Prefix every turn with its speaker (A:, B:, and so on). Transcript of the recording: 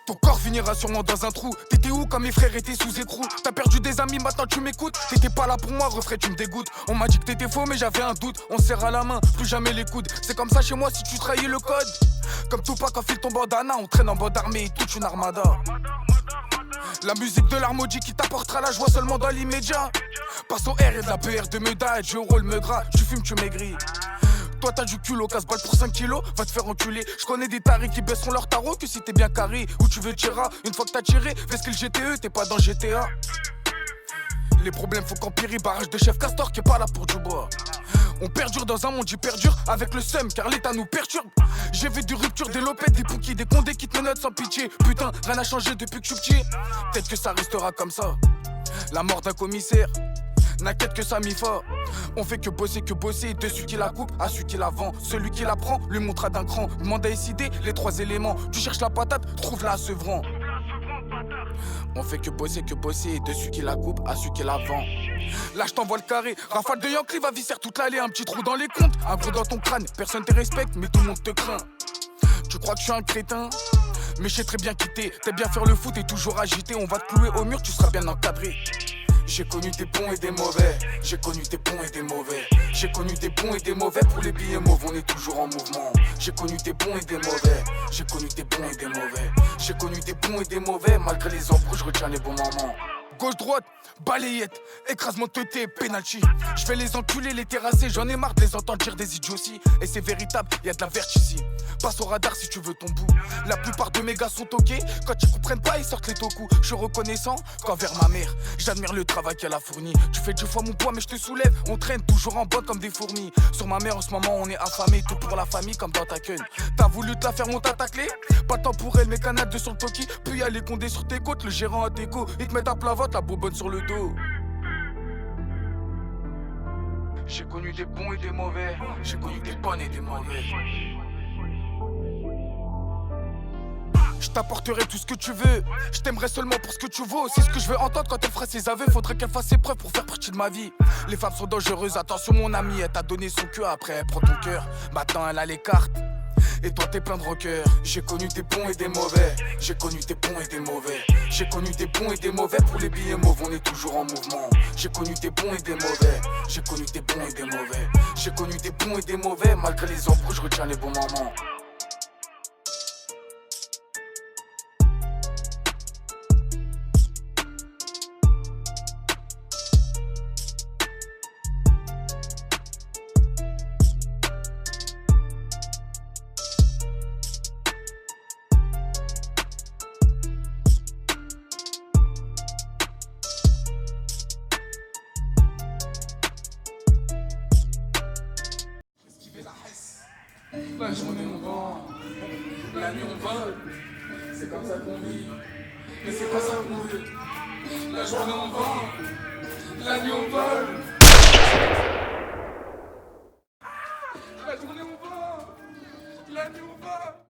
A: Ton corps finira sûrement dans un trou. T'étais où quand mes frères étaient sous écrou? T'as perdu des amis, maintenant tu m'écoutes. T'étais pas là pour moi, refrais, tu me dégoûtes. On m'a dit que t'étais faux, mais j'avais un doute. On serre à la main, plus jamais les coudes. C'est comme ça chez moi si tu trahis le code. Comme Tupac quand file ton bandana, on traîne en bande armée et toute une armada. La musique de l'armaudie qui t'apportera la joie seulement dans l'immédiat. Passe au R et de la PR de médaille, je roule me gras, tu fumes, tu maigris. Toi t'as du culot, casse-balle pour 5 kilos, va te faire enculer. Je connais des tarés qui baisseront leur tarot que si t'es bien carré. Où tu veux tirer, une fois que t'as tiré, fais ce que le GTE, t'es pas dans GTA. Les problèmes faut qu'empirer, barrage de chef Castor qui est pas là pour du bois. On perdure dans un monde hyper dur avec le seum car l'état nous perturbe. J'ai vu des ruptures, des lopettes, des pouquis, des condés qui te menottent sans pitié. Putain, rien n'a changé depuis que je suis petit. Peut-être que ça restera comme ça. La mort d'un commissaire n'inquiète que ça m'y fa. On fait que bosser, de celui qui la coupe à celui qui la vend. Celui qui la prend lui montrera d'un cran. Demande à décider les 3 éléments. Tu cherches la patate, trouve-la à Sevran. On fait que bosser, de celui qui la coupe à celui qui la vend. Là je t'envoie le carré, rafale de Yankee va visser toute l'allée. Un petit trou dans les comptes, un gros dans ton crâne. Personne te respecte mais tout le monde te craint. Tu crois que je suis un crétin? Mais je sais très bien quitter. T'aimes bien faire le foot et toujours agité. On va te clouer au mur, tu seras bien encadré. J'ai connu des bons et des mauvais. J'ai connu des bons et des mauvais. J'ai connu des bons et des mauvais. Pour les billets mauves on est toujours en mouvement. J'ai connu des bons et des mauvais. J'ai connu des bons et des mauvais. J'ai connu des bons et des mauvais. Malgré les embrouilles je retiens les bons moments. Gauche-droite, balayette, écrasement de teuté, penalty. Je vais les enculer, les terrasser, j'en ai marre de les entendre dire des idioties. Et c'est véritable, y'a de la verge ici. Passe au radar si tu veux ton bout. La plupart de mes gars sont toqués, quand ils comprennent pas, ils sortent les tokus. Je suis reconnaissant qu'envers ma mère, j'admire le travail qu'elle a fourni. Tu fais 10 fois mon poids, mais je te soulève. On traîne toujours en bande comme des fourmis. Sur ma mère en ce moment, on est affamé, tout pour la famille comme dans ta queue. T'as voulu te la faire monter à ta clé? Pas de temps pour elle, mes canades de sur le toki. Puis y'a les condés sur tes côtes, le gérant à tes go. Ils te mettent à plat ventre, la bobonne sur le dos. J'ai connu des bons et des mauvais. J'ai connu des bonnes et des mauvais. Je t'apporterai tout ce que tu veux. Je t'aimerai seulement pour ce que tu vaux. C'est ce que je veux entendre quand elle fera ses aveux. Faudrait qu'elle fasse ses preuves pour faire partie de ma vie. Les femmes sont dangereuses, attention mon ami. Elle t'a donné son cœur, après elle prend ton cœur. Maintenant elle a les cartes et toi t'es plein de rockers. J'ai connu des bons et des mauvais. J'ai connu des bons et des mauvais. J'ai connu des bons et des mauvais. Pour les billets mauves on est toujours en mouvement. J'ai connu des bons et des mauvais. J'ai connu des bons et des mauvais. J'ai connu des bons et des mauvais. Malgré les embrouilles je retiens les bons moments. La journée on vend, la nuit on vole. C'est comme ça qu'on vit, mais c'est pas ça qu'on veut. La journée on vend, la nuit on vole.